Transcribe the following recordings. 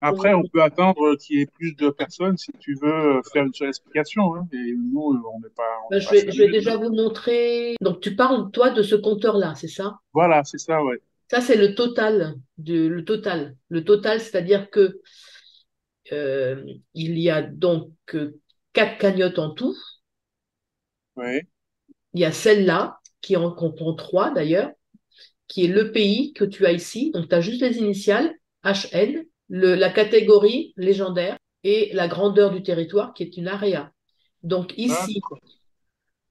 Après, on peut attendre qu'il y ait plus de personnes si tu veux faire une seule explication, hein. Et nous, on Ben, n'est pas je vais sérieux, hein. déjà vous montrer. Donc, tu parles, toi, de ce compteur-là, c'est ça? Voilà, c'est ça, ouais. Ça, c'est le total. Le total. Le total, c'est-à-dire que il y a donc quatre cagnottes en tout. Oui. Il y a celle-là, qui en comprend trois d'ailleurs, qui est le pays que tu as ici. Donc, tu as juste les initiales, HN, la catégorie légendaire et la grandeur du territoire, qui est une area. Donc, Ah, ici, d'accord.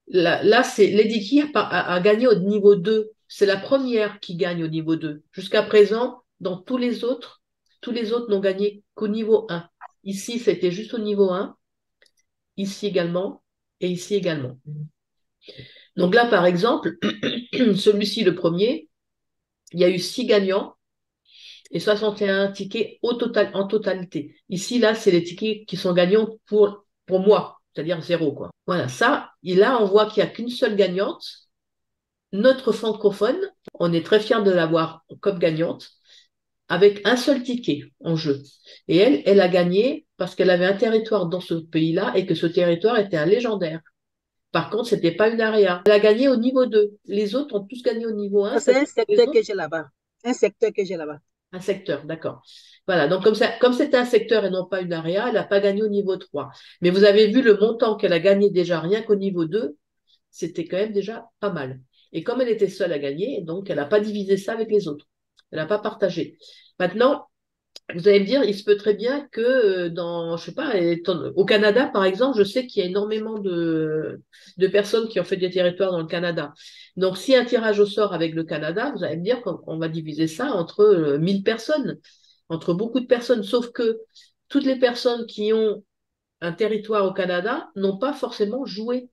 là c'est Lady Ki a gagné au niveau 2. C'est la première qui gagne au niveau 2. Jusqu'à présent, dans tous les autres n'ont gagné qu'au niveau 1. Ici, c'était juste au niveau 1, ici également, et ici également. Donc là, par exemple, celui-ci, le premier, il y a eu 6 gagnants et 61 tickets au total, en totalité. Ici, là, c'est les tickets qui sont gagnants pour moi, c'est-à-dire zéro, quoi. Voilà, ça, et là, on voit qu'il n'y a qu'une seule gagnante, notre francophone. On est très fiers de l'avoir comme gagnante, avec un seul ticket en jeu. Et elle a gagné parce qu'elle avait un territoire dans ce pays-là et que ce territoire était un légendaire. Par contre, c'était pas une aria. Elle a gagné au niveau 2. Les autres ont tous gagné au niveau 1, C'est un c'est-à-dire que les secteur autres, que j'ai là-bas. Un secteur que j'ai là-bas. un secteur, d'accord. Voilà, donc comme ça, comme c'était un secteur et non pas une aria, elle n'a pas gagné au niveau 3. Mais vous avez vu le montant qu'elle a gagné déjà rien qu'au niveau 2, c'était quand même déjà pas mal. Et comme elle était seule à gagner, donc elle n'a pas divisé ça avec les autres. Elle n'a pas partagé. Maintenant, vous allez me dire, il se peut très bien que dans, je sais pas, au Canada, par exemple, je sais qu'il y a énormément de personnes qui ont fait des territoires dans le Canada. Donc, si un tirage au sort avec le Canada, vous allez me dire qu'on va diviser ça entre 1000 personnes, entre beaucoup de personnes, sauf que toutes les personnes qui ont un territoire au Canada n'ont pas forcément joué.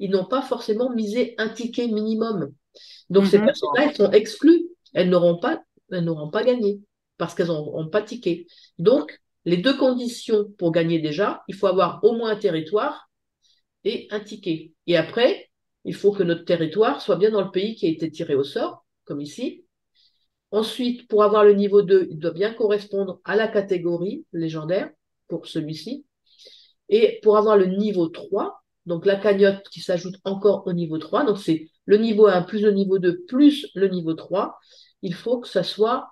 Ils n'ont pas forcément misé un ticket minimum. Donc, ces Mhm. personnes-là, elles sont exclues. Elles n'auront pas gagné parce qu'elles n'ont pas ticket. Donc, les deux conditions pour gagner déjà, il faut avoir au moins un territoire et un ticket. Et après, il faut que notre territoire soit bien dans le pays qui a été tiré au sort, comme ici. Ensuite, pour avoir le niveau 2, il doit bien correspondre à la catégorie légendaire pour celui-ci. Et pour avoir le niveau 3, donc la cagnotte qui s'ajoute encore au niveau 3, donc c'est le niveau 1 plus le niveau 2 plus le niveau 3, il faut que ça soit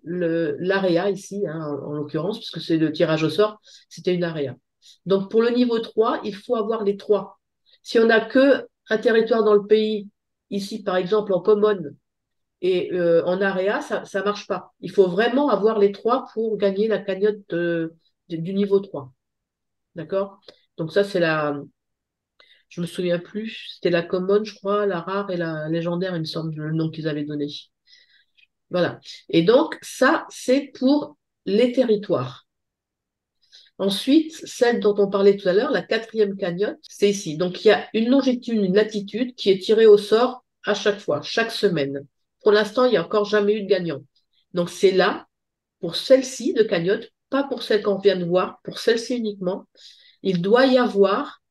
l'AREA ici, hein, en l'occurrence, puisque c'est le tirage au sort, c'était une AREA. Donc pour le niveau 3, il faut avoir les trois. Si on n'a que un territoire dans le pays, ici par exemple en common et en AREA, ça ne marche pas. Il faut vraiment avoir les trois pour gagner la cagnotte du niveau 3. D'accord? Donc ça, je me souviens plus, c'était la common, je crois, la rare et la légendaire, il me semble, le nom qu'ils avaient donné. Voilà. Et donc, ça, c'est pour les territoires. Ensuite, celle dont on parlait tout à l'heure, la quatrième cagnotte, c'est ici. Donc, il y a une longitude, une latitude qui est tirée au sort à chaque fois, chaque semaine. Pour l'instant, il n'y a encore jamais eu de gagnant. Donc, c'est là, pour celle-ci de cagnotte, pas pour celle qu'on vient de voir, pour celle-ci uniquement, il doit y avoir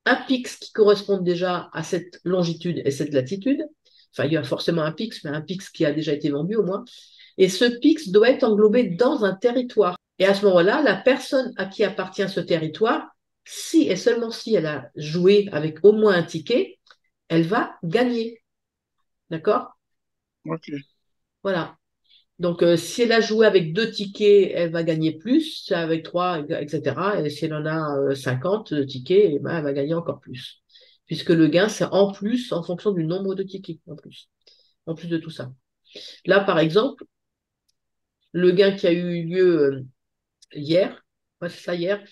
un pix qui correspond déjà à cette longitude et cette latitude. Enfin, il y a forcément un pix, mais un pix qui a déjà été vendu au moins. Et ce pix doit être englobé dans un territoire. Et à ce moment-là, la personne à qui appartient ce territoire, si et seulement si elle a joué avec au moins un ticket, elle va gagner. D'accord? Ok. Voilà. Donc, si elle a joué avec deux tickets, elle va gagner plus, avec trois, etc. Et si elle en a 50 tickets, eh ben, elle va gagner encore plus. Puisque le gain, c'est en plus, en fonction du nombre de tickets, en plus de tout ça. Là, par exemple, le gain qui a eu lieu hier, ouais, c'est ça hier,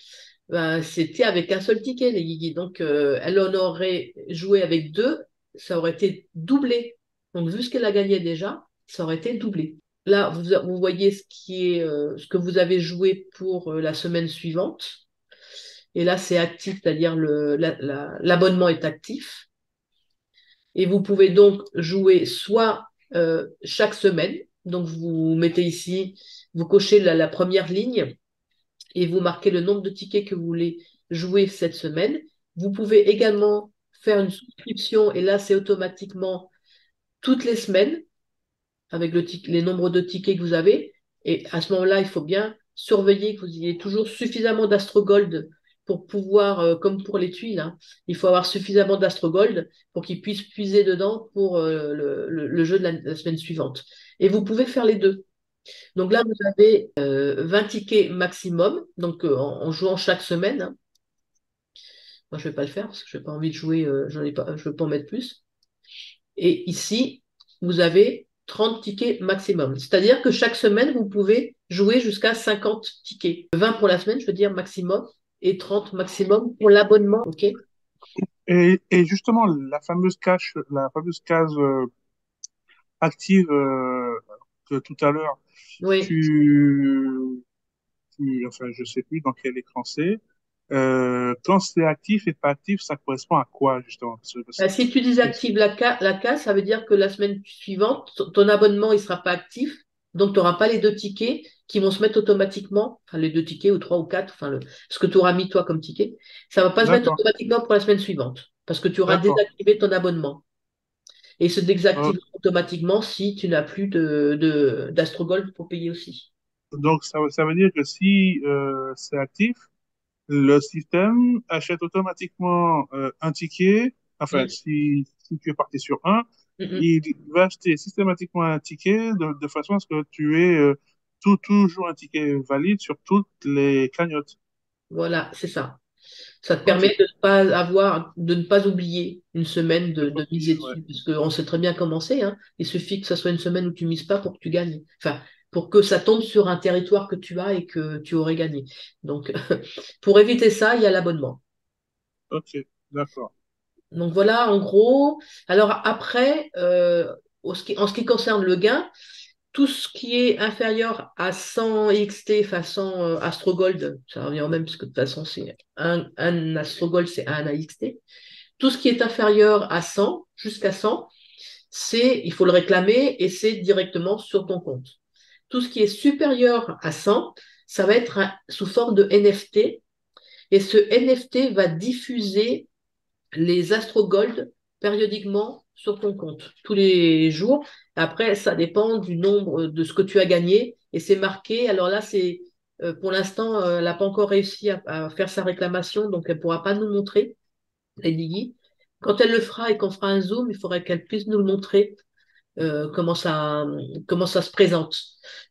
ben, c'était avec un seul ticket, les Guigui. Donc, elle en aurait joué avec deux, ça aurait été doublé. Donc, vu ce qu'elle a gagné déjà, ça aurait été doublé. Là, vous voyez ce que vous avez joué pour la semaine suivante. Et là, c'est actif, c'est-à-dire l'abonnement est actif. Et vous pouvez donc jouer soit chaque semaine. Donc, vous mettez ici, vous cochez la première ligne et vous marquez le nombre de tickets que vous voulez jouer cette semaine. Vous pouvez également faire une souscription et là, c'est automatiquement toutes les semaines avec les nombres de tickets que vous avez. Et à ce moment-là, il faut bien surveiller que vous ayez toujours suffisamment d'astrogold pour pouvoir, comme pour les tuiles, hein, il faut avoir suffisamment d'astrogold pour qu'ils puissent puiser dedans pour le jeu de la semaine suivante. Et vous pouvez faire les deux. Donc là, vous avez 20 tickets maximum, donc en jouant chaque semaine, hein. Moi, je ne vais pas le faire parce que je n'ai pas envie de jouer, j'en ai pas, je ne veux pas en mettre plus. Et ici, vous avez 30 tickets maximum. C'est-à-dire que chaque semaine, vous pouvez jouer jusqu'à 50 tickets. 20 pour la semaine, je veux dire maximum, et 30 maximum pour l'abonnement. OK? Et justement, la fameuse case active que tout à l'heure, Oui. tu, enfin, je sais plus dans quel écran c'est. Quand c'est actif et pas actif, ça correspond à quoi, justement? Si tu désactives la case, ça veut dire que la semaine suivante, ton abonnement il sera pas actif. Donc, tu n'auras pas les deux tickets qui vont se mettre automatiquement, enfin les deux tickets ou trois ou quatre, enfin ce que tu auras mis toi comme ticket, ça ne va pas se mettre D'accord, automatiquement pour la semaine suivante parce que tu auras d'accord. désactivé ton abonnement. Et il se Euh, désactive automatiquement si tu n'as plus d'Astrogold pour payer aussi. donc, ça veut dire que si c'est actif, le système achète automatiquement un ticket. Enfin, Mm, si tu es parti sur un, mm, mm. il va acheter systématiquement un ticket de façon à ce que tu aies toujours un ticket valide sur toutes les cagnottes. Voilà, c'est ça. Ça te Ok, permet de ne pas oublier une semaine c'est de miser possible, ouais. dessus, parce qu'on sait très bien comment c'est, hein. Il suffit que ça soit une semaine où tu mises pas pour que tu gagnes. Enfin, pour que ça tombe sur un territoire que tu as et que tu aurais gagné. Donc, pour éviter ça, il y a l'abonnement. Ok, d'accord. Donc voilà, en gros. Alors après, en ce qui concerne le gain, tout ce qui est inférieur à 100 XT, enfin 100 Astrogold, ça revient au même, parce que de toute façon, c'est un Astrogold, c'est un AXT. Tout ce qui est inférieur à 100, jusqu'à 100, il faut le réclamer et c'est directement sur ton compte. Tout ce qui est supérieur à 100, ça va être sous forme de NFT et ce NFT va diffuser les Astrogold périodiquement sur ton compte, tous les jours. Après, ça dépend du nombre de ce que tu as gagné et c'est marqué. Alors là, pour l'instant, elle n'a pas encore réussi à faire sa réclamation, donc elle ne pourra pas nous le montrer, Lady Guy. Quand elle le fera et qu'on fera un zoom, il faudrait qu'elle puisse nous le montrer, euh, comment ça, comment ça se présente.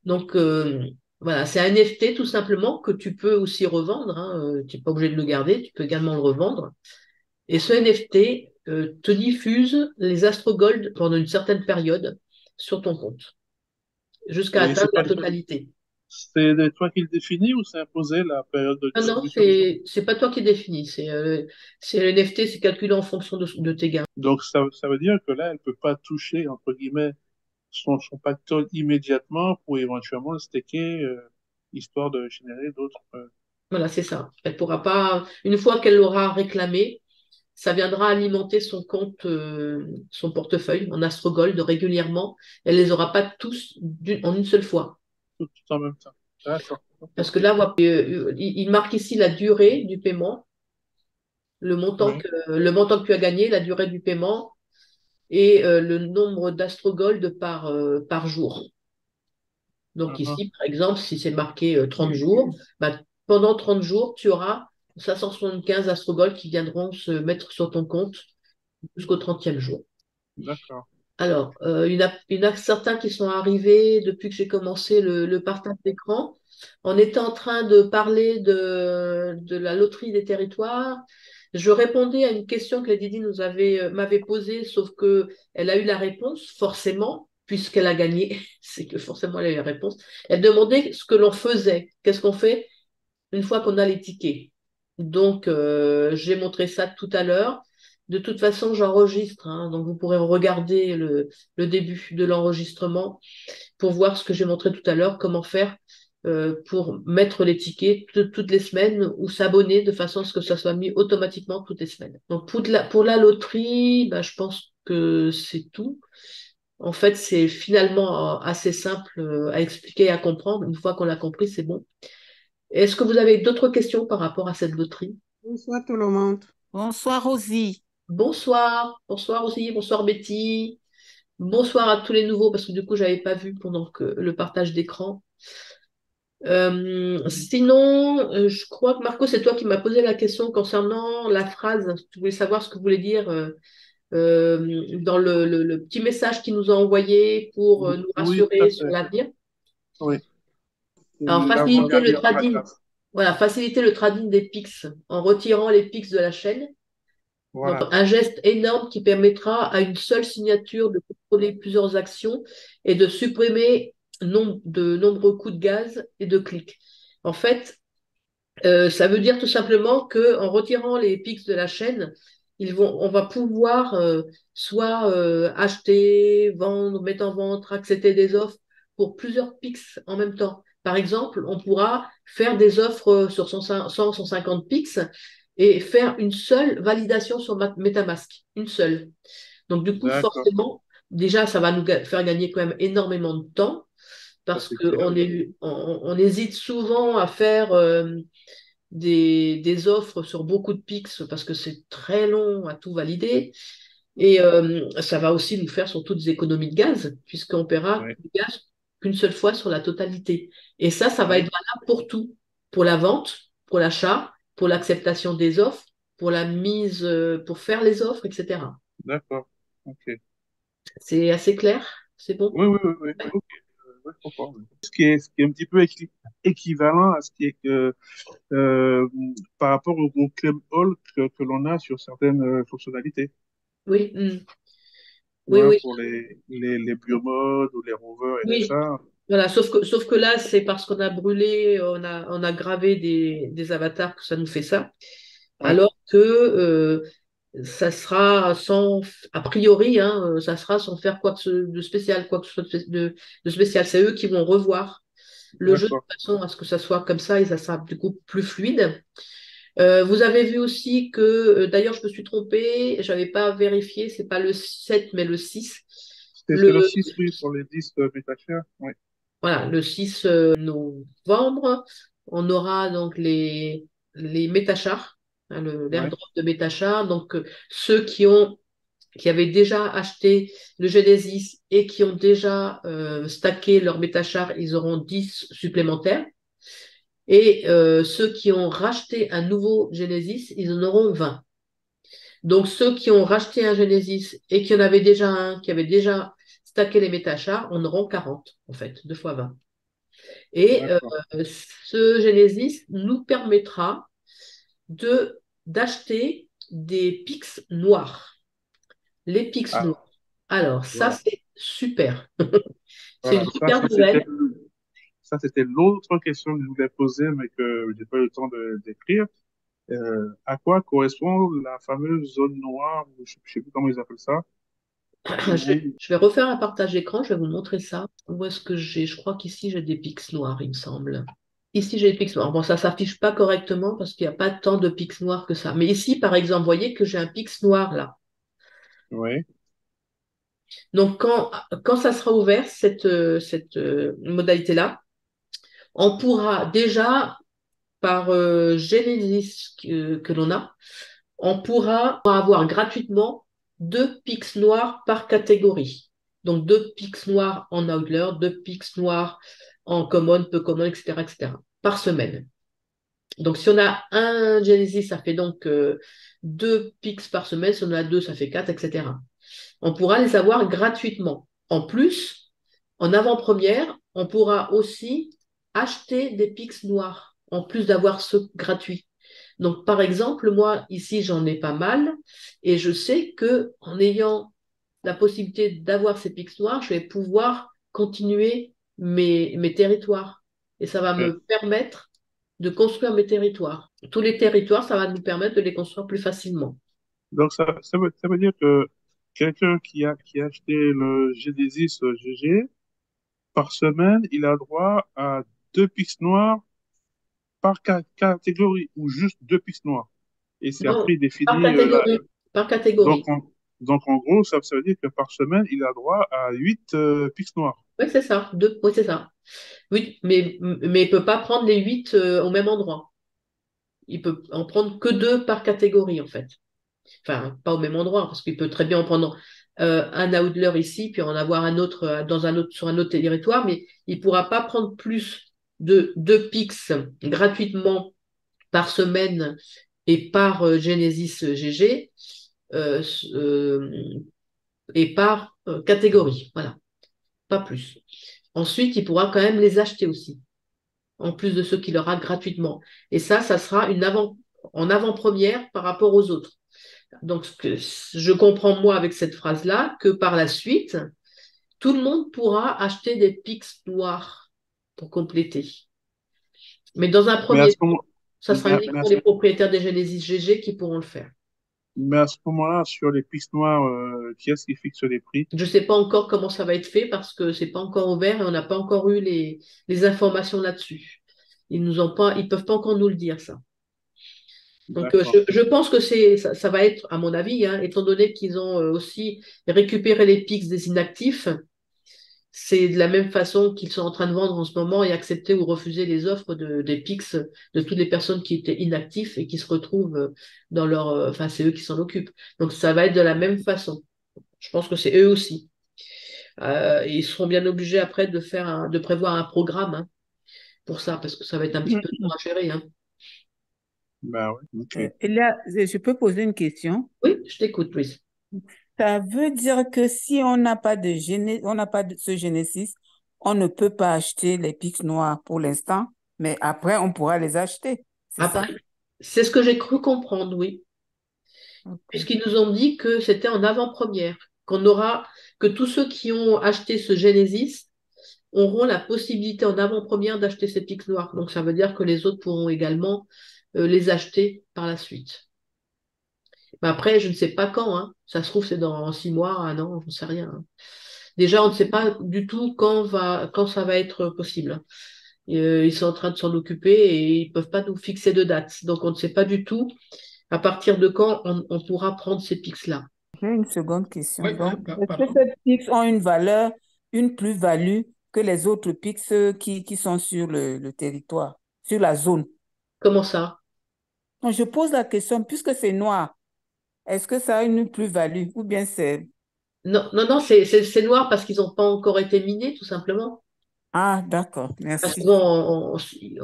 Donc, voilà, c'est un NFT tout simplement que tu peux aussi revendre, hein. Tu n'es pas obligé de le garder, tu peux également le revendre. Et ce NFT te diffuse les Astrogold pendant une certaine période sur ton compte, jusqu'à Et atteindre c'est la pas totalité. toi qui le définis ou c'est imposé la période de Non, non, distribution? c'est pas toi qui définis. C'est le NFT, c'est calculé en fonction de tes gains. Donc, ça veut dire que là, elle peut pas toucher, entre guillemets, son pactole immédiatement pour éventuellement le staker, histoire de générer d'autres. Voilà, c'est ça. Elle pourra pas, une fois qu'elle l'aura réclamé, ça viendra alimenter son compte, son portefeuille en Astrogold régulièrement. Elle les aura pas tous en une seule fois. Tout en même temps. D'accord. Ok. Parce que là, il marque ici la durée du paiement, Oui. le montant que tu as gagné, la durée du paiement et le nombre d'astrogold par jour. Donc Mhm. ici, par exemple, si c'est marqué 30 jours, bah, pendant 30 jours, tu auras 575 astrogold qui viendront se mettre sur ton compte jusqu'au 30e jour. D'accord. Alors, il y en a certains qui sont arrivés depuis que j'ai commencé le partage d'écran. On était en train de parler de la loterie des territoires. Je répondais à une question que Lady Di m'avait posée, sauf que elle a eu la réponse, forcément, puisqu'elle a gagné. C'est que forcément elle a eu la réponse. Elle demandait ce que l'on faisait. Qu'est-ce qu'on fait une fois qu'on a les tickets? Donc, j'ai montré ça tout à l'heure. De toute façon, j'enregistre, hein, donc vous pourrez regarder le début de l'enregistrement pour voir ce que j'ai montré tout à l'heure, comment faire pour mettre les tickets toutes les semaines ou s'abonner de façon à ce que ça soit mis automatiquement toutes les semaines. Donc pour la loterie, bah, je pense que c'est tout. En fait, c'est finalement assez simple à expliquer et à comprendre. Une fois qu'on l'a compris, c'est bon. Est-ce que vous avez d'autres questions par rapport à cette loterie? Bonsoir tout le monde. Bonsoir Rosie. Bonsoir, bonsoir aussi, bonsoir Betty, bonsoir à tous les nouveaux parce que du coup j'avais pas vu pendant que le partage d'écran. Sinon, je crois que Marco, c'est toi qui m'as posé la question concernant la phrase. Tu voulais savoir ce que voulait dire dans le petit message qu'il nous a envoyé pour nous Oui, tout à rassurer sur fait. l'avenir. Oui. Alors, faciliter le L'avant-dernière trading. paragraphe. Voilà, faciliter le trading des PIX en retirant les PIX de la chaîne. Donc, Voilà. un geste énorme qui permettra à une seule signature de contrôler plusieurs actions et de supprimer de nombreux coups de gaz et de clics. En fait, ça veut dire tout simplement qu'en retirant les pics de la chaîne, on va pouvoir soit acheter, vendre, mettre en vente, accepter des offres pour plusieurs pics en même temps. Par exemple, on pourra faire des offres sur 150 pics et faire une seule validation sur MetaMask, une seule. Donc du coup, D'accord. forcément, déjà, ça va nous faire gagner quand même énormément de temps Ça, parce c'est clair. on hésite souvent à faire des offres sur beaucoup de pics parce que c'est très long à tout valider. Et ça va aussi nous faire surtout des économies de gaz, puisqu'on paiera Oui. du gaz qu'une seule fois sur la totalité. Et ça va être Oui. valable pour tout, pour la vente, pour l'achat, pour l'acceptation des offres, pour la mise, pour faire les offres, etc. D'accord. OK. C'est assez clair? C'est bon? Oui, oui, oui, oui. OK. Ouais, je comprends. Oui. Ce qui est un petit peu équivalent à ce qui est que, euh, par rapport au claim all que l'on a sur certaines fonctionnalités. Oui, Tu oui, vois, oui, pour les biomodes ou les rovers et tout oui. ça. Voilà, sauf que là, c'est parce qu'on a brûlé, on a gravé des avatars que ça nous fait ça. Oui. Alors que ça sera a priori, hein, ça sera sans faire quoi que de spécial, quoi que ce soit de spécial. C'est eux qui vont revoir le jeu de D'accord. façon à ce que ça soit comme ça et ça sera du coup plus fluide. Vous avez vu aussi que, d'ailleurs, je me suis trompée, j'avais pas vérifié, c'est pas le 7 mais le 6. C'est le 6 oui, pour les 10 MetaShare. Oui. Voilà, le 6 novembre, on aura donc les métachars, hein, Oui. l'airdrop de métachars. Donc, ceux qui avaient déjà acheté le Genesis et qui ont déjà stacké leur métachar, ils auront 10 supplémentaires. Et ceux qui ont racheté un nouveau Genesis, ils en auront 20. Donc, ceux qui ont racheté un Genesis et qui en avaient déjà un, qui avaient déjà stacké les métachars, en auront 40, en fait, 2 fois 20. Et D'accord. ce Genesis nous permettra d'acheter des pics noirs. Les pics noirs. Ah, Alors, ça, voilà. c'est super. C'est Voilà. une super nouvelle. Ça, c'était l'autre question que je voulais poser, mais que j'ai pas eu le temps d'écrire. À quoi correspond la fameuse zone noire, ou je sais plus comment ils appellent ça, Je vais, où, je vais refaire un partage d'écran, je vais vous montrer ça. Où est-ce que j'ai? Je crois qu'ici, j'ai des pics noirs, il me semble. Ici, j'ai des pics noirs. Bon, ça ne s'affiche pas correctement parce qu'il n'y a pas tant de pics noirs que ça. Mais ici, par exemple, vous voyez que j'ai un pix noir là. oui, Donc, quand ça sera ouvert, cette modalité-là, on pourra déjà, par Genesis que l'on a, on pourra avoir gratuitement 2 pics noirs par catégorie. Donc, 2 pics noirs en Outlier, 2 pics noirs en Common, peu Common, etc., etc., par semaine. Donc, si on a un Genesis, ça fait donc 2 pics par semaine. Si on en a deux, ça fait 4, etc. On pourra les avoir gratuitement. En plus, en avant-première, on pourra aussi acheter des pics noirs, en plus d'avoir ceux gratuits. Donc, par exemple, moi, ici, j'en ai pas mal, et je sais que en ayant la possibilité d'avoir ces pics noirs, je vais pouvoir continuer mes territoires. Et ça va oui. me permettre de construire mes territoires. Tous les territoires, ça va nous permettre de les construire plus facilement. Donc, ça veut dire que quelqu'un qui a acheté le Genesis GG, par semaine, il a droit à 2 pistes noires par catégorie, ou juste 2 pistes noires. Et c'est Non, après par défini catégorie. Par donc, catégorie. donc, en gros, ça veut dire que par semaine, il a droit à 8 pistes noires. Oui, c'est ça. Oui, c'est ça. Oui, mais il ne peut pas prendre les 8 au même endroit. Il peut en prendre que 2 par catégorie, en fait. Enfin, pas au même endroit, parce qu'il peut très bien en prendre un outlier ici, puis en avoir un autre, sur un autre territoire, mais il ne pourra pas prendre plus de 2 PIX gratuitement par semaine et par Genesis GG euh, euh, et par catégorie. Voilà, pas plus. Ensuite, il pourra quand même les acheter aussi, en plus de ceux qu'il aura gratuitement. Et ça sera en avant-première par rapport aux autres. Donc, je comprends, moi, avec cette phrase-là, que par la suite, tout le monde pourra acheter des pics noirs pour compléter. Mais dans un Mais à premier ce temps, moment, ça sera uniquement les propriétaires des Genesis GG qui pourront le faire. mais à ce moment-là, sur les pistes noires, qui est-ce qui fixe les prix? Je ne sais pas encore comment ça va être fait parce que c'est pas encore ouvert et on n'a pas encore eu les informations là-dessus. Ils peuvent pas encore nous le dire, ça. Donc, D'accord. je pense que ça va être, à mon avis, hein, étant donné qu'ils ont aussi récupéré les pics des inactifs, c'est de la même façon qu'ils sont en train de vendre en ce moment et accepter ou refuser les offres des pics de toutes les personnes qui étaient inactifs et qui se retrouvent dans leur, enfin, c'est eux qui s'en occupent. Donc, ça va être de la même façon. Je pense que c'est eux aussi. Et ils seront bien obligés après de prévoir un programme, hein, pour ça, parce que ça va être un petit peu dur à gérer, hein. Ben oui, ok. Je peux poser une question? Oui, je t'écoute, Louise. Ça veut dire que si on n'a pas on n'a pas de ce Genesis, on ne peut pas acheter les pics noirs pour l'instant, mais après, on pourra les acheter. C'est ça? Après, c'est ce que j'ai cru comprendre, oui, Ok. puisqu'ils nous ont dit que c'était en avant-première, que tous ceux qui ont acheté ce Genesis auront la possibilité en avant-première d'acheter ces pics noirs. Donc, ça veut dire que les autres pourront également les acheter par la suite. Mais après, je ne sais pas quand, hein. Ça se trouve, c'est dans 6 mois, un an, j'en sais rien, hein. Déjà, on ne sait pas du tout quand ça va être possible. Ils sont en train de s'en occuper et ils ne peuvent pas nous fixer de date. Donc, on ne sait pas du tout à partir de quand on pourra prendre ces pics-là. J'ai une seconde question. Oui, Donc, est-ce que pardon. ces pics ont une valeur, une plus-value que les autres pics qui sont sur le territoire, sur la zone? Comment ça? Donc, je pose la question, puisque c'est noir, est-ce que ça a une plus-value ou bien c'est... Non, non, non, c'est noir parce qu'ils n'ont pas encore été minés, tout simplement. Ah, d'accord, Parce merci. qu'on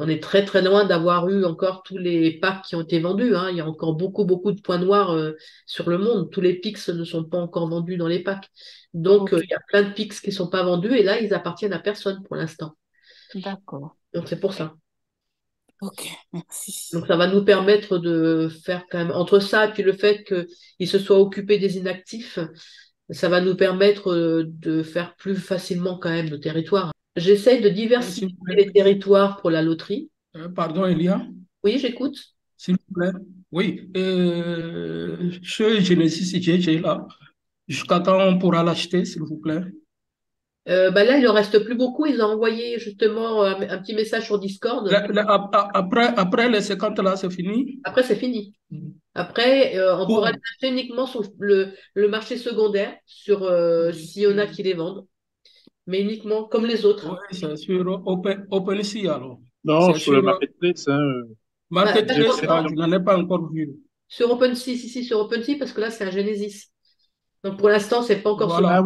est très très loin d'avoir eu encore tous les packs qui ont été vendus, hein. Il y a encore beaucoup beaucoup de points noirs sur le monde. Tous les picks ne sont pas encore vendus dans les packs. Donc Ok, il y a plein de picks qui ne sont pas vendus et là ils appartiennent à personne pour l'instant. d'accord. Donc c'est pour ça. Ok, merci. Donc ça va nous permettre de faire quand même, entre ça et puis le fait qu'ils se soient occupés des inactifs, ça va nous permettre de faire plus facilement quand même nos territoires. J'essaye de S'il diversifier vous plaît. les territoires pour la loterie. Pardon, Elia, Oui, j'écoute. s'il vous plaît. Oui, ce Genesis GG là, jusqu'à quand on pourra l'acheter, s'il vous plaît? Bah là, il ne reste plus beaucoup. Ils ont envoyé justement un petit message sur Discord. Après les 50 là, c'est fini? Après, c'est fini. Après, on pourra les Pour, acheter uniquement sur le marché secondaire, s'il y en a qui les vendent, mais uniquement comme les autres. oui, c'est sur OpenSea alors. Non, C'est sur le sur marketplace, hein, Là, je Marketplace, j'essaie pense ah, de... je n'en ai pas encore vu. sur OpenSea, si, sur OpenSea, parce que là, c'est un Genesis. Donc pour l'instant, c'est pas encore sur Voilà.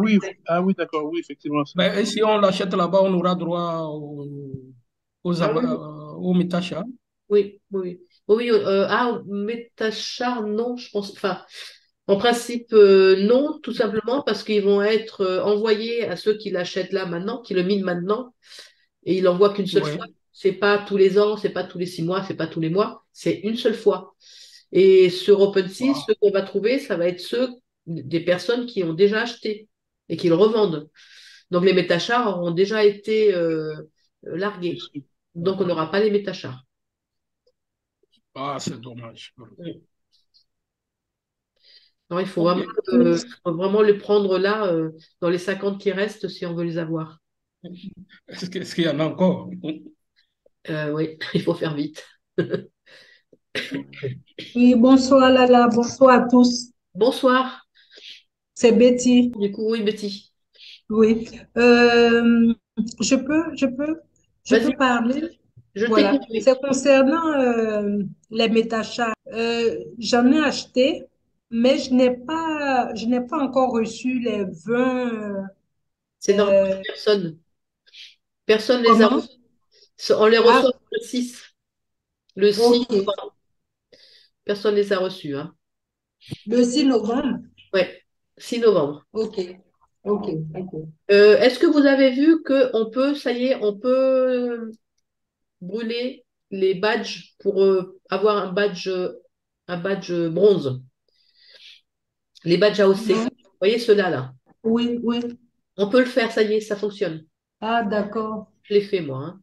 Ah oui, d'accord, oui, effectivement. Ben, et si on l'achète là-bas, on aura droit Ah oui, au métachat. oui, oui. Oui, oui, Metachar, non, je pense. Enfin, en principe, non, tout simplement parce qu'ils vont être envoyés à ceux qui l'achètent là maintenant, qui le minent maintenant, et ils l'envoient qu'une seule fois. Oui. C'est pas tous les ans, c'est pas tous les 6 mois, c'est pas tous les mois, c'est une seule fois. Et sur OpenSea, Wow. ceux qu'on va trouver, ça va être ceux des personnes qui ont déjà acheté et qui le revendent. Donc les métachars auront déjà été largués. Donc on n'aura pas les métachars. Ah, c'est dommage. Mm. Alors, Ok. faut vraiment les prendre là, dans les 50 qui restent, si on veut les avoir. Est-ce qu'il y en a encore? Oui, il faut faire vite. Oui, bonsoir Lala, bonsoir à tous. Bonsoir. C'est Betty. Du coup, oui, Betty. Oui. Je peux, je peux, je Vas-y, peux parler. je t'écoute, Voilà. oui. C'est concernant les métachats. J'en ai acheté, mais je n'ai pas encore reçu les 20. C'est normal, personne. Personne les a Comment? reçus. On les Ah, reçoit le 6. Le 6, ok. personne ne les a reçus. Hein. Le 6 novembre. Ouais, 6 novembre. Ok. Ok. Ok. Est-ce que vous avez vu qu'on peut, ça y est, on peut brûler les badges pour avoir un badge bronze, les badges AOC. Non. Vous voyez ceux-là, là. Oui, oui. On peut le faire, ça y est, ça fonctionne. Ah, d'accord. Je l'ai fait, moi. Hein.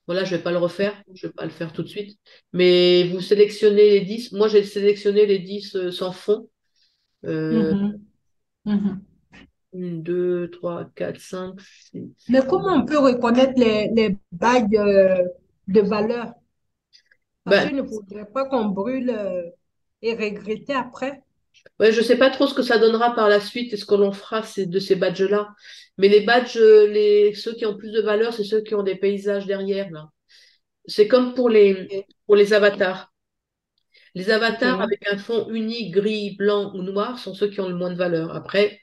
Voilà, je ne vais pas le refaire, je ne vais pas le faire tout de suite. Mais vous sélectionnez les 10. Moi, j'ai sélectionné les 10 sans fond. Euh, Mhm. Mhm. 1, 2, 3, 4, 5, 6. Mais comment on peut reconnaître les bagues de valeur? Parce Ben, qu'il ne faudrait pas qu'on brûle et regretter après. ouais, je ne sais pas trop ce que ça donnera par la suite et ce que l'on fera de ces badges-là. Mais les badges, ceux qui ont plus de valeur, c'est ceux qui ont des paysages derrière, là. C'est comme pour les avatars. Les avatars Ok. avec un fond uni, gris, blanc ou noir sont ceux qui ont le moins de valeur. Après,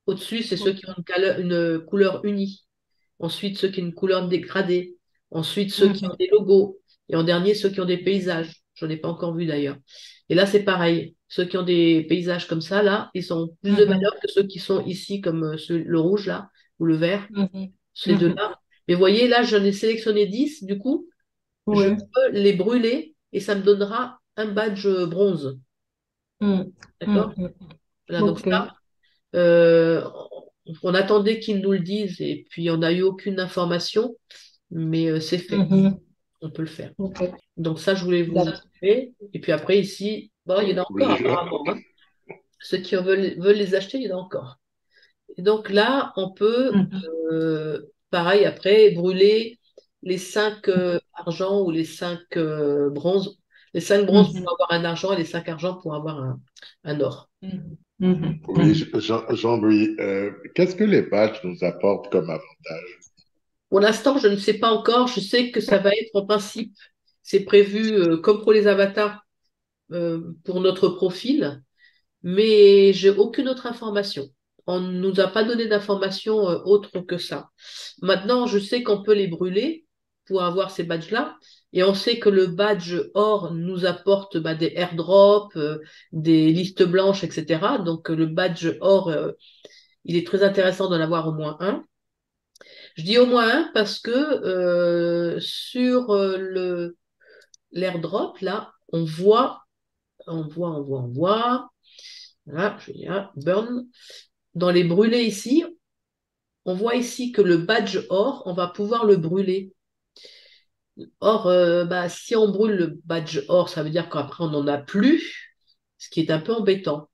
au-dessus, c'est ceux Ok. qui ont une couleur unie. Ensuite, ceux qui ont une couleur dégradée. Ensuite, ceux qui ont Mhm. des logos. Et en dernier, ceux qui ont des paysages. Je n'en ai pas encore vu d'ailleurs. Et là, c'est pareil. Ceux qui ont des paysages comme ça, là, ils ont plus de Mhm. valeur que ceux qui sont ici, comme le rouge, là, ou le vert. Mhm. Ces Mhm. deux-là. Mais vous voyez, là, j'en ai sélectionné 10. Du coup, je Oui. peux les brûler et ça me donnera un badge bronze. Mhm. D'accord? Mhm. Voilà, donc Ok. ça, euh, on attendait qu'ils nous le disent et puis on n'a eu aucune information, mais c'est fait. Mhm. On peut le faire. Ok. Donc ça, je voulais vous D'accord. montrer. Et puis après, ici, bon, il y en a encore Oui, apparemment. Hein. Ceux qui veulent les acheter, il y en a encore. Et donc là, on peut, Mhm. pareil, après, brûler les 5 argent ou les 5 bronzes. Les 5 bronzes Mhm. pour avoir un argent et les 5 argent pour avoir un or. Mhm. Mhm. oui, Mhm. Jean-Louis, qu'est-ce que les badges nous apportent comme avantage? Pour l'instant, je ne sais pas encore. Je sais que ça va être en principe, c'est prévu comme pour les avatars pour notre profil, mais j'ai aucune autre information. On ne nous a pas donné d'informations autres que ça. Maintenant, je sais qu'on peut les brûler pour avoir ces badges-là, et on sait que le badge or nous apporte bah, des airdrops, des listes blanches, etc. Donc le badge or, il est très intéressant d'en avoir au moins un. Je dis au moins un parce que sur l'airdrop, là, on voit. Voilà, je vais burn. Dans les brûlés ici, on voit ici que le badge or, on va pouvoir le brûler. Or, bah, si on brûle le badge or, ça veut dire qu'après, on n'en a plus, ce qui est un peu embêtant.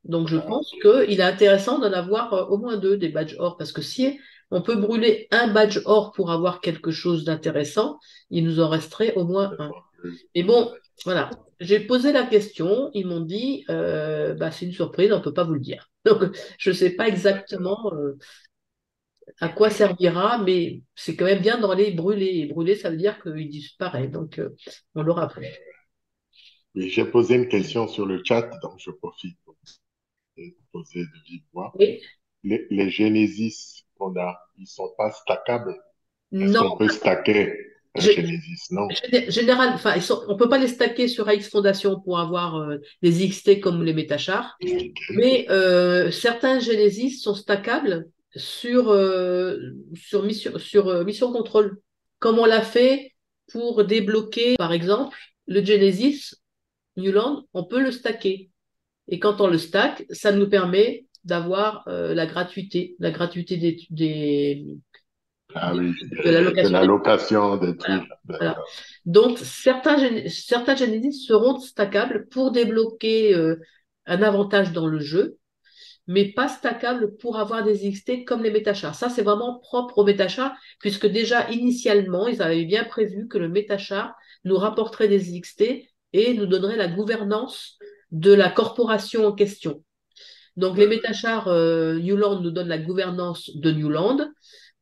Donc, je Ah, pense ok. qu'il est intéressant d'en avoir au moins deux des badges or, parce que si on peut brûler un badge or pour avoir quelque chose d'intéressant, il nous en resterait au moins un. Mais bon, voilà. J'ai posé la question, ils m'ont dit, bah, c'est une surprise, on ne peut pas vous le dire. Donc, je ne sais pas D'accord. exactement à quoi servira, mais c'est quand même bien d'en les brûler. Et brûler, ça veut dire qu'ils disparaissent, donc on l'aura plus. Oui, j'ai posé une question sur le chat, donc je profite pour te poser de vive voix. Et Les Genesis qu'on a, ils sont pas stackables. Est-ce qu'on non, peut stacker un gé- Genesis? Non. général, enfin, on ne peut pas les stacker sur AX Foundation pour avoir des XT comme les métachars, mais certains Genesis sont stackables sur Mission Control, comme on l'a fait pour débloquer, par exemple, le Genesis Newland, on peut le stacker. Et quand on le stack, ça nous permet d'avoir la gratuité Ah oui, de la de location la des. location des Voilà, trucs. voilà. D'accord. Donc, certains Genesis seront stackables pour débloquer un avantage dans le jeu, mais pas stackables pour avoir des XT comme les métachars. Ça, c'est vraiment propre aux métachars, puisque déjà, initialement, ils avaient bien prévu que le métachar nous rapporterait des XT et nous donnerait la gouvernance de la corporation en question. Donc, les métachars Newland nous donnent la gouvernance de Newland.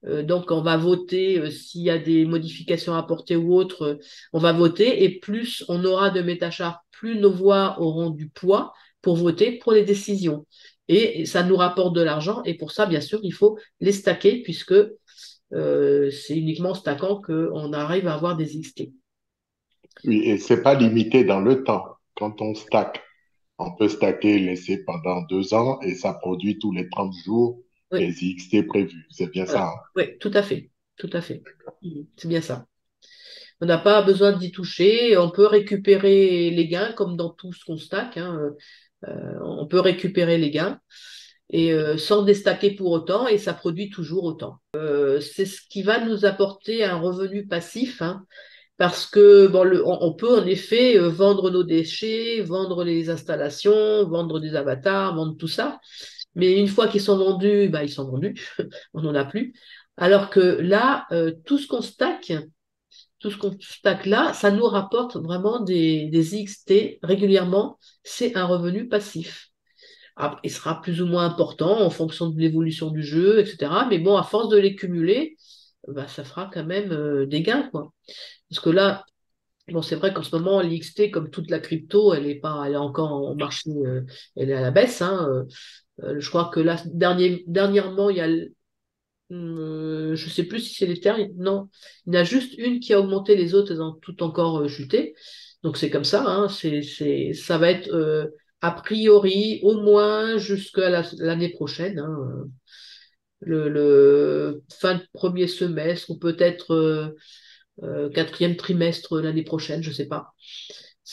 Donc, on va voter s'il y a des modifications à apporter ou autres, on va voter. Et plus on aura de métachars, plus nos voix auront du poids pour voter pour les décisions. Et ça nous rapporte de l'argent. Et pour ça, bien sûr, il faut les stacker puisque c'est uniquement en stackant qu'on arrive à avoir des XT. Oui, et c'est pas limité dans le temps. Quand on stack, on peut stacker, laisser pendant 2 ans et ça produit tous les 30 jours Oui, les IXT prévus. C'est bien ça, voilà. hein? Oui, tout à fait. Tout à fait. C'est bien ça. On n'a pas besoin d'y toucher. On peut récupérer les gains comme dans tout ce qu'on stack, hein. On peut récupérer les gains et sans déstacker pour autant et ça produit toujours autant. C'est ce qui va nous apporter un revenu passif, hein, parce que bon, on peut en effet vendre nos déchets, vendre les installations, vendre des avatars, vendre tout ça. Mais une fois qu'ils sont vendus, bah, ils sont vendus, on n'en a plus. Alors que là, tout ce qu'on stack là, ça nous rapporte vraiment des XT régulièrement. C'est un revenu passif. Ah, il sera plus ou moins important en fonction de l'évolution du jeu, etc. Mais bon, à force de les cumuler, bah, ça fera quand même des gains, quoi. Parce que là, bon, c'est vrai qu'en ce moment, l'XT, comme toute la crypto, elle est encore en marché, elle est à la baisse, hein. Je crois que là, dernièrement, il y a je sais plus si c'est l'Ether. Non, il y en a juste une qui a augmenté, les autres, elles ont toutes encore chuté. Donc c'est comme ça, hein, ça va être a priori au moins jusqu'à l'année prochaine, hein, le fin de premier semestre ou peut-être quatrième trimestre l'année prochaine, je sais pas.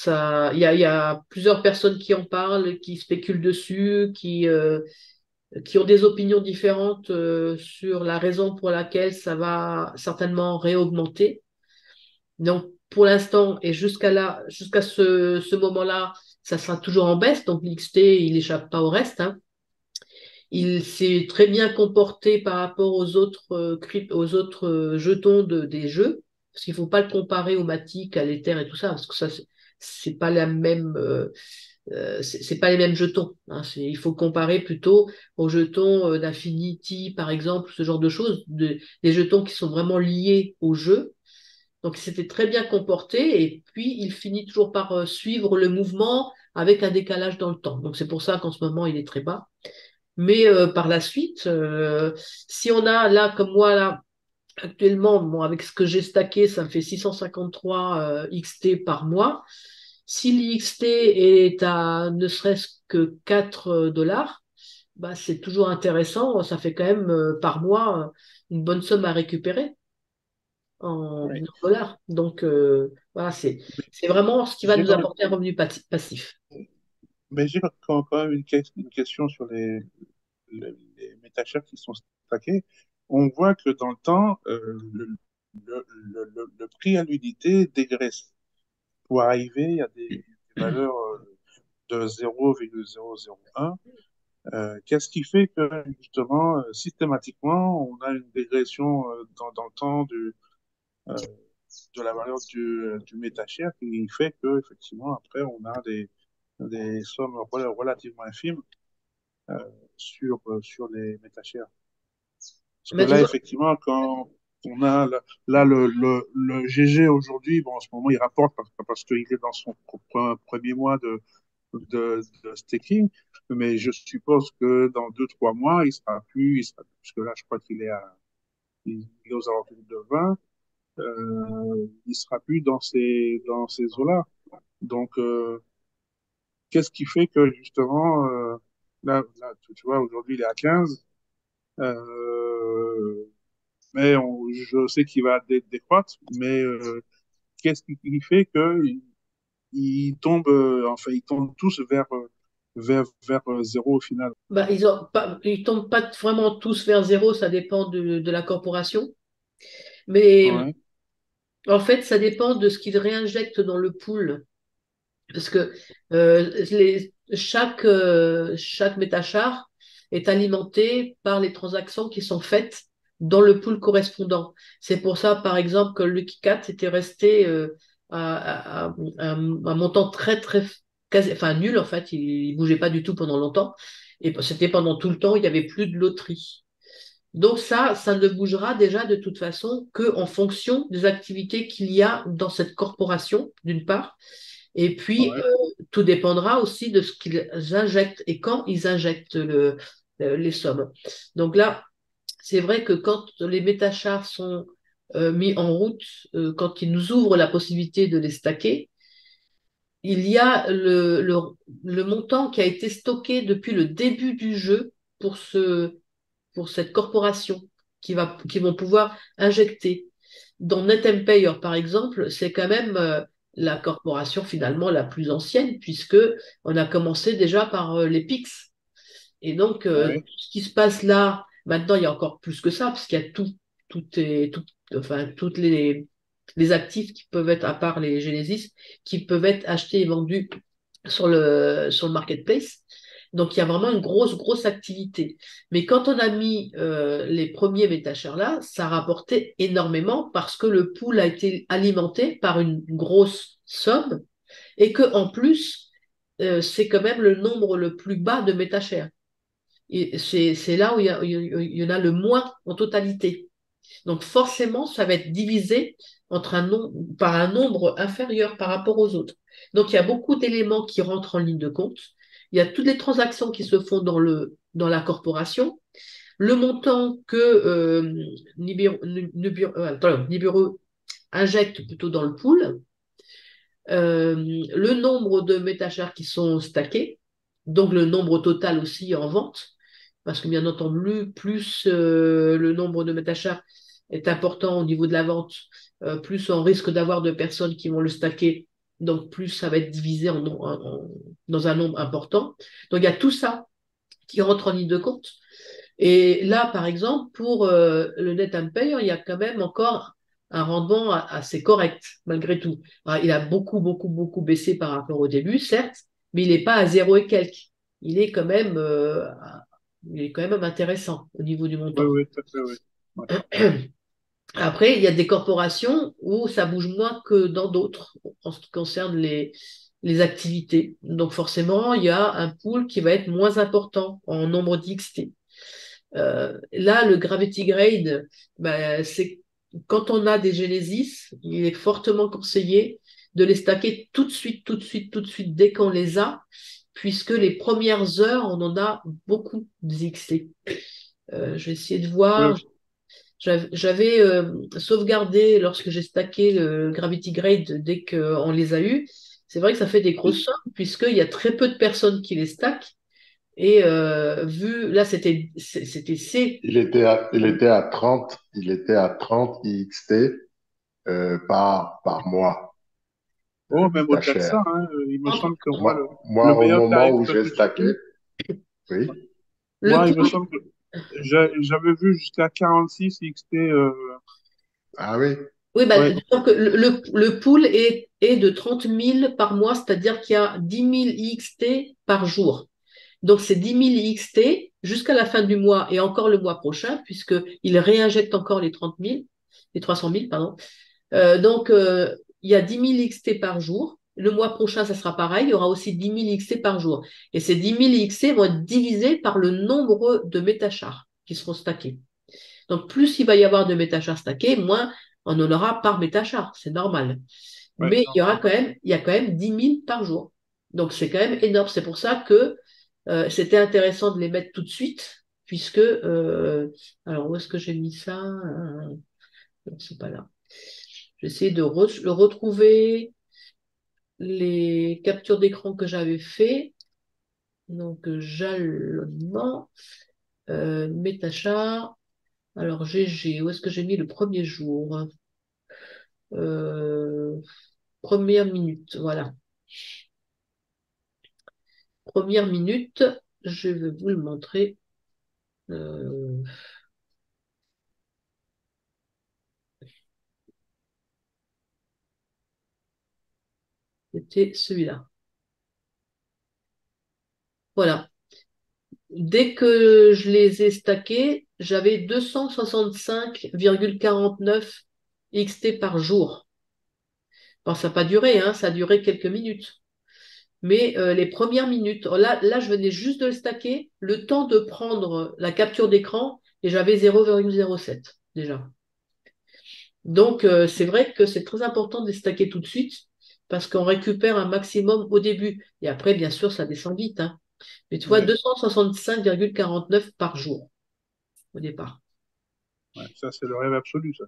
Il y a plusieurs personnes qui en parlent, qui spéculent dessus, qui ont des opinions différentes sur la raison pour laquelle ça va certainement réaugmenter. Donc, pour l'instant, et jusqu'à ce moment-là, ça sera toujours en baisse. Donc, l'XT, il n'échappe pas au reste, hein. Il s'est très bien comporté par rapport aux autres jetons des jeux, parce qu'il ne faut pas le comparer au Matic, à l'Ether et tout ça, parce que ça, c'est pas la même, c'est pas les mêmes jetons, hein. Il faut comparer plutôt aux jetons d'Infinity, par exemple, ce genre de choses, des jetons qui sont vraiment liés au jeu. Donc, il s'était très bien comporté et puis il finit toujours par suivre le mouvement avec un décalage dans le temps. Donc, c'est pour ça qu'en ce moment, il est très bas. Mais par la suite, si on a là, comme moi, là, actuellement, bon, avec ce que j'ai stacké, ça me fait 653 XT par mois. Si l'XT est à ne serait-ce que 4 dollars, bah, c'est toujours intéressant. Ça fait quand même par mois une bonne somme à récupérer en Oui. dollars. Donc voilà, c'est vraiment ce qui va J'ai nous quand apporter un revenu passif. j'ai quand même une question sur les métachers qui sont stackés. On voit que dans le temps, le prix à l'unité dégraisse. Pour arriver à des valeurs de 0,001. Qu'est-ce qui fait que, justement, systématiquement, on a une régression dans le temps euh, de la valeur du métashare qui fait que, effectivement, après, on a des sommes relativement infimes euh, sur les métashare. Parce que Mais là, disons, effectivement, quand on a là, le GG aujourd'hui, bon, en ce moment, il rapporte parce qu'il est dans son premier mois de staking, mais je suppose que dans 2, 3 mois, parce que là, je crois il est aux alentours de 20, il sera plus dans ces eaux-là. Donc, qu'est-ce qui fait que justement, là tu vois, aujourd'hui, il est à 15, mais je sais qu'il va décroître, mais qu'est-ce qui fait que enfin, ils tombent tous vers zéro au final. bah, ils tombent pas vraiment tous vers zéro, ça dépend de la corporation. Mais Ouais, en fait, ça dépend de ce qu'ils réinjectent dans le pool. Parce que chaque métachar est alimenté par les transactions qui sont faites dans le pool correspondant. C'est pour ça, par exemple, que le Lucky Cat était resté à un montant enfin nul, en fait. Il bougeait pas du tout pendant longtemps. Et c'était pendant tout le temps, il n'y avait plus de loterie. Donc ça ne bougera déjà de toute façon que en fonction des activités qu'il y a dans cette corporation, d'une part, et puis ouais. tout dépendra aussi de ce qu'ils injectent et quand ils injectent les sommes. Donc là, c'est vrai que quand les métachars sont mis en route, quand ils nous ouvrent la possibilité de les stacker, il y a le montant qui a été stocké depuis le début du jeu pour pour cette corporation qui vont pouvoir injecter. Dans NetEmpire, par exemple, c'est quand même la corporation finalement la plus ancienne, puisque on a commencé déjà par les PIX. Et donc, Ouais. tout ce qui se passe là, maintenant, il y a encore plus que ça, parce qu'il y a enfin, toutes les actifs qui peuvent être, à part les Genesis, qui peuvent être achetés et vendus sur le marketplace. Donc, il y a vraiment une grosse activité. Mais quand on a mis les premiers métachers là, ça rapportait énormément parce que le pool a été alimenté par une grosse somme et que en plus, c'est quand même le nombre le plus bas de métachers. Et c'est là où il y en a le moins en totalité. Donc forcément, ça va être divisé par un nombre inférieur par rapport aux autres. Donc il y a beaucoup d'éléments qui rentrent en ligne de compte. Il y a toutes les transactions qui se font dans la corporation. Le montant que Nibiru injecte plutôt dans le pool. Le nombre de métachars qui sont stackés. Donc le nombre total aussi en vente. Parce que bien entendu, plus le nombre de métachars est important au niveau de la vente, plus on risque d'avoir de personnes qui vont le stacker, donc plus ça va être divisé dans un nombre important. Donc il y a tout ça qui rentre en ligne de compte. Et là, par exemple, pour le NetEmpire, il y a quand même encore un rendement assez correct, malgré tout. Alors, il a beaucoup baissé par rapport au début, certes, mais il n'est pas à zéro et quelques. Il est quand même, il est quand même intéressant au niveau du Oui, montant. oui, tout à fait, oui. Ouais. Après, il y a des corporations où ça bouge moins que dans d'autres en ce qui concerne les activités. Donc forcément, il y a un pool qui va être moins important en nombre d'XT. Là, le Gravity Grade, ben, c'est quand on a des Genesis, il est fortement conseillé de les stacker tout de suite, dès qu'on les a, puisque les premières heures, on en a beaucoup d'XT. Je vais essayer de Oui, voir. J'avais sauvegardé lorsque j'ai stacké le Gravity Grade dès qu'on les a eus. C'est vrai que ça fait des grosses Il, sommes, puisqu'il y a très peu de personnes qui les stackent. Et là, c'était C. il était à 30 IXT par mois, oh, même au-delà de MetaShare. ça, hein, il me Entre, semble que moi, le Moi, au meilleur moment tarif où j'ai que j'ai stacké, vu, oui. le moi, il me pool, semble que j'avais vu jusqu'à 46 XT. Ah oui, oui, bah, Ouais, disons que le pool est de 30 000 par mois, c'est-à-dire qu'il y a 10 000 IXT par jour. Donc, c'est 10 000 IXT jusqu'à la fin du mois et encore le mois prochain, puisqu'il réinjecte encore les 30 000, les 300 000, pardon. Donc, il y a 10 000 XT par jour. Le mois prochain, ça sera pareil. Il y aura aussi 10 000 XT par jour. Et ces 10 000 XT vont être divisés par le nombre de métachars qui seront stackés. Donc, plus il va y avoir de métachars stackés, moins on en aura par métachar. C'est normal. ouais, Mais normal. il y a quand même 10 000 par jour. Donc, c'est quand même énorme. C'est pour ça que c'était intéressant de les mettre tout de suite, puisque, alors, où est-ce que j'ai mis ça? Non, c'est pas là. J'essaie de le retrouver les captures d'écran que j'avais fait. Donc, jalonnement, métachar. Alors, GG, où est-ce que j'ai mis le premier jour? Euh, Première minute, voilà. Première minute, je vais vous le montrer. Euh, C'était celui-là. Voilà. Dès que je les ai stackés, j'avais 265,49 XT par jour. Bon, ça n'a pas duré, hein, ça a duré quelques minutes. Mais les premières minutes, oh, là, je venais juste de le stacker, le temps de prendre la capture d'écran, et j'avais 0,07 déjà. Donc, c'est vrai que c'est très important de les stacker tout de suite, parce qu'on récupère un maximum au début. Et après, bien sûr, ça descend vite, hein. Mais tu vois, Ouais. 265,49 par jour au départ. Ouais, ça, c'est le rêve absolu, ça.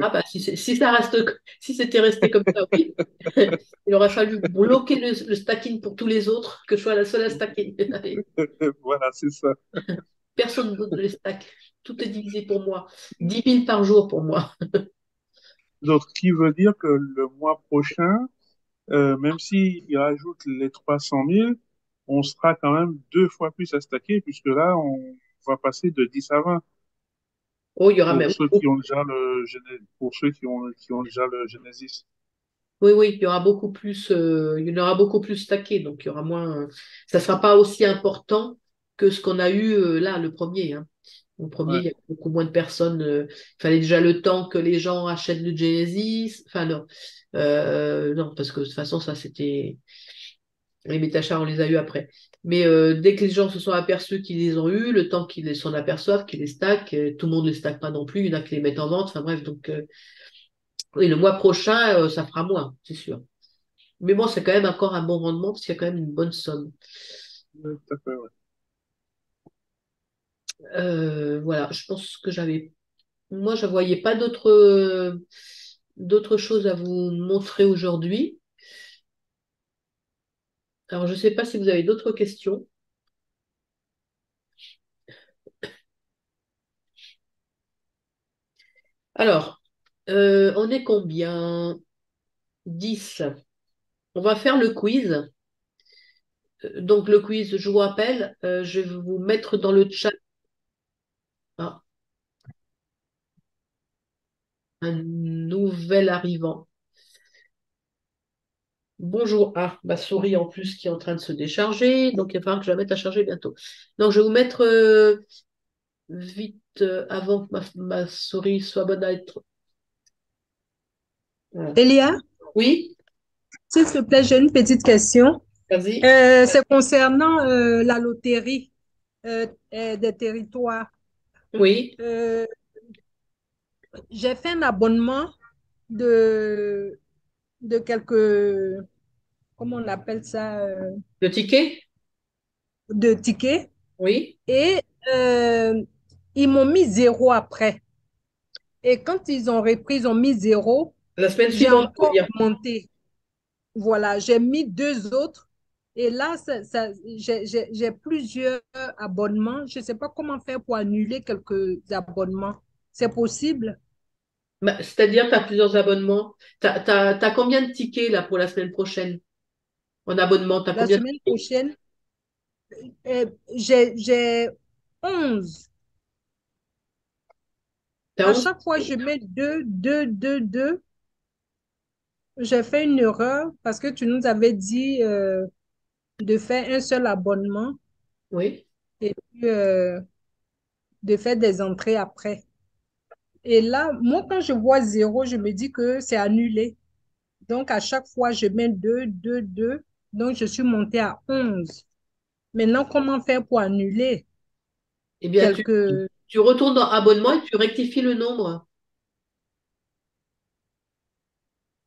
Ah bah si c'était resté comme ça, oui. Il aurait fallu bloquer le stacking pour tous les autres, que je sois la seule à stacker. Allez, Voilà, c'est ça. personne d'autre ne les stack. Tout est divisé pour moi. 10 000 par jour pour moi. Donc, ce qui veut dire que le mois prochain, même s'il rajoute les 300 000, on sera quand même 2 fois plus à stacker, puisque là, on va passer de 10 à 20 Oh, il y aura pour même. ceux qui ont déjà pour ceux qui ont déjà le Genesis. Oui, oui, il y aura beaucoup plus, il y en aura beaucoup plus stacké, donc il y aura moins. Ça sera pas aussi important que ce qu'on a eu là, le premier. Hein. Le premier, Ouais. il y a beaucoup moins de personnes. Il fallait déjà le temps que les gens achètent le Genesis. Enfin non, non, parce que de toute façon, ça c'était les métachats, on les a eu après. Mais dès que les gens se sont aperçus qu'ils les ont eus, le temps qu'ils s'en aperçoivent, qu'ils les stackent, tout le monde ne les stack pas non plus. Il y en a qui les mettent en vente. Enfin bref, donc oui, le mois prochain, ça fera moins, c'est sûr. Mais bon, c'est quand même encore un bon rendement parce qu'il y a quand même une bonne somme. Ouais, tout à fait, ouais. Voilà, je pense que j'avais. Moi, je ne voyais pas d'autres choses à vous montrer aujourd'hui. Alors, je ne sais pas si vous avez d'autres questions. Alors, on est combien? 10. On va faire le quiz. Donc, le quiz, je vous rappelle, je vais vous mettre dans le chat ah, un nouvel arrivant. Bonjour. Ah, ma souris en plus qui est en train de se décharger. Donc, il va falloir que je la mette à charger bientôt. Donc, je vais vous mettre vite avant que ma souris soit bonne à être. Voilà. Elia, Oui, s'il te plaît, j'ai une petite question. vas-y. C'est concernant la loterie des territoires. Oui. Euh, j'ai fait un abonnement de, de quelques, comment on appelle ça, Le ticket? de tickets Oui. et ils m'ont mis zéro après. Et quand ils ont repris, ils ont mis zéro. La semaine J'ai suivante, je veux encore dire. monté. Voilà, j'ai mis deux autres. Et là, j'ai plusieurs abonnements. Je ne sais pas comment faire pour annuler quelques abonnements. C'est possible? Bah, c'est-à-dire, tu as plusieurs abonnements. T'as combien de tickets là pour la semaine prochaine en abonnement? Tu as La combien de semaine tickets? prochaine, j'ai 11. T'as À 11 chaque fois, je tickets? mets deux, deux, deux, deux. J'ai fait une erreur parce que tu nous avais dit de faire un seul abonnement Oui. et puis de faire des entrées après. Et là, moi, quand je vois zéro, je me dis que c'est annulé. Donc, à chaque fois, je mets deux, deux, deux. Donc, je suis montée à 11. Maintenant, comment faire pour annuler Eh bien, quelques... tu retournes dans abonnement et tu rectifies le nombre.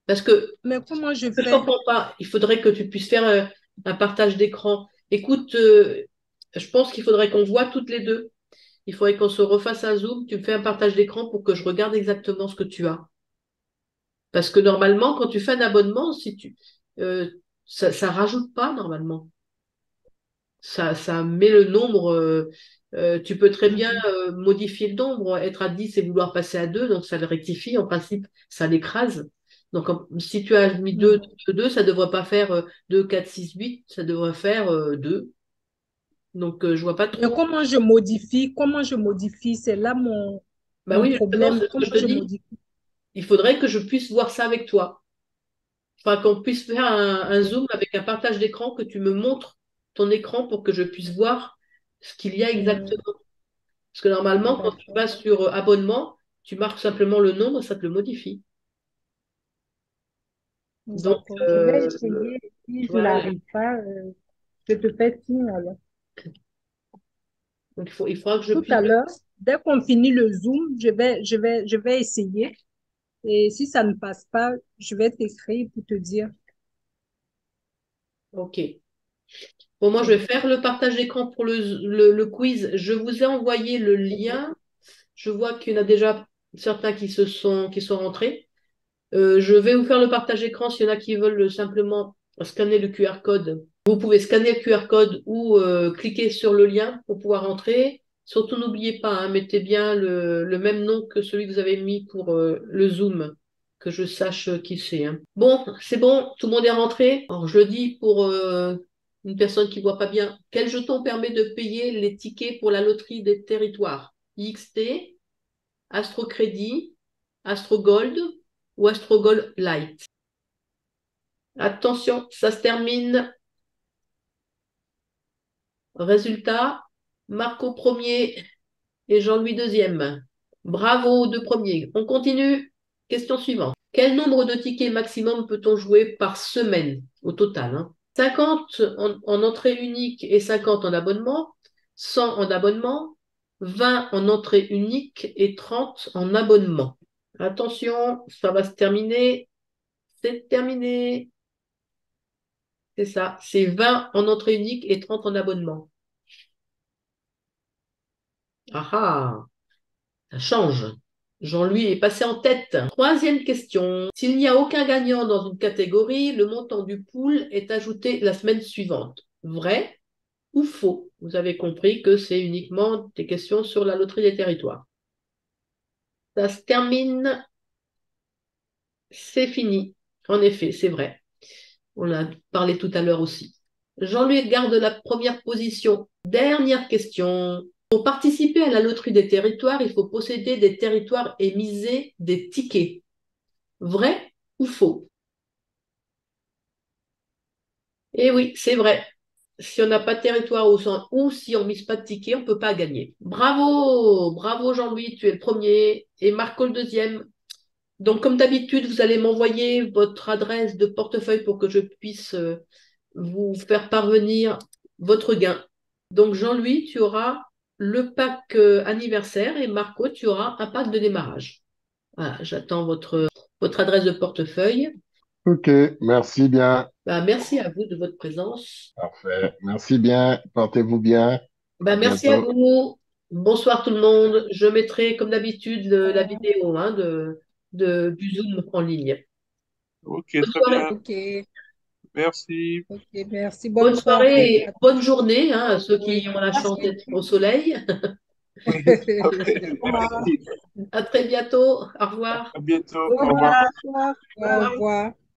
Parce que Mais comment je je ne fais? comprends pas. Il faudrait que tu puisses faire un partage d'écran. Écoute, je pense qu'il faudrait qu'on voit toutes les deux. Il faudrait qu'on se refasse un zoom. Tu me fais un partage d'écran pour que je regarde exactement ce que tu as. Parce que normalement, quand tu fais un abonnement, si tu, ça rajoute pas normalement. Ça met le nombre. Tu peux très bien Mhm. modifier le nombre, être à 10 et vouloir passer à 2, donc ça le rectifie. En principe, ça l'écrase. Donc, si tu as mis 2, Mhm. 2, ça ne devrait pas faire 2, 4, 6, 8, ça devrait faire 2. Donc, je vois pas Mais trop. comment je modifie? Comment je modifie? C'est là Bah mon oui, justement, problème. c'est ce que Comment je te je dis. modifie? Il faudrait que je puisse voir ça avec toi. Enfin, qu'on puisse faire un zoom avec un partage d'écran, que tu me montres ton écran pour que je puisse voir ce qu'il y a Mhm. exactement. Parce que normalement, quand tu D'accord. vas sur abonnement, tu marques simplement le nombre, ça te le modifie. Donc, D'accord. Je vais essayer. Si je voilà. n'arrive pas, je te fais signe alors. Donc, il faudra que je Tout puisse. à l'heure, dès qu'on finit le Zoom, je vais essayer. Et si ça ne passe pas, je vais t'écrire pour te dire. OK. Bon, moi, je vais faire le partage d'écran pour le quiz. Je vous ai envoyé le lien. Je vois qu'il y en a déjà certains qui sont rentrés. Je vais vous faire le partage écran s'il y en a qui veulent simplement scanner le QR code. Vous pouvez scanner le QR code ou cliquer sur le lien pour pouvoir entrer. Surtout, n'oubliez pas, hein, mettez bien le même nom que celui que vous avez mis pour le Zoom, que je sache qui c'est. Hein. Bon, c'est bon, tout le monde est rentré. Alors, je le dis pour une personne qui ne voit pas bien. Quel jeton permet de payer les tickets pour la loterie des territoires? IXT, Astrocrédit, Astrogold ou Astrogold Light? Attention, ça se termine. Résultat, Marco premier et Jean-Louis deuxième. Bravo aux deux premiers. On continue. Question suivante. Quel nombre de tickets maximum peut-on jouer par semaine au total, hein? 50 en entrée unique et 50 en abonnement, 100 en abonnement, 20 en entrée unique et 30 en abonnement. Attention, ça va se terminer. C'est terminé. C'est ça, c'est 20 en entrée unique et 30 en abonnement. Ah ah, ça change. Jean-Louis est passé en tête. Troisième question. S'il n'y a aucun gagnant dans une catégorie, le montant du pool est ajouté la semaine suivante. Vrai ou faux? Vous avez compris que c'est uniquement des questions sur la loterie des territoires. Ça se termine. C'est fini. En effet, c'est vrai. On a parlé tout à l'heure aussi. Jean-Louis garde la première position. Dernière question. Pour participer à la loterie des territoires, il faut posséder des territoires et miser des tickets. Vrai ou faux? Eh oui, c'est vrai. Si on n'a pas de territoire ou si on ne mise pas de tickets, on ne peut pas gagner. Bravo, bravo Jean-Louis, tu es le premier et Marco le deuxième. Donc, comme d'habitude, vous allez m'envoyer votre adresse de portefeuille pour que je puisse vous faire parvenir votre gain. Donc, Jean-Louis, tu auras le pack anniversaire et Marco, tu auras un pack de démarrage. Voilà, j'attends votre adresse de portefeuille. Ok, merci bien. Bah, merci à vous de votre présence. Parfait. Merci bien. Portez-vous bien. Bah, À merci à bientôt. vous. Bonsoir tout le monde. Je mettrai, comme d'habitude, la vidéo hein, du Zoom en ligne. Ok, Bonne très soirée. bien. Ok, Merci. ok, merci. Bonne Bonne soirée soirée et à bonne journée hein, à ceux tous. qui ont la chance Merci. d'être au soleil. Oui, parfait. Au revoir. Merci. À très bientôt. Au revoir. À bientôt. Au Au revoir. revoir. Au revoir.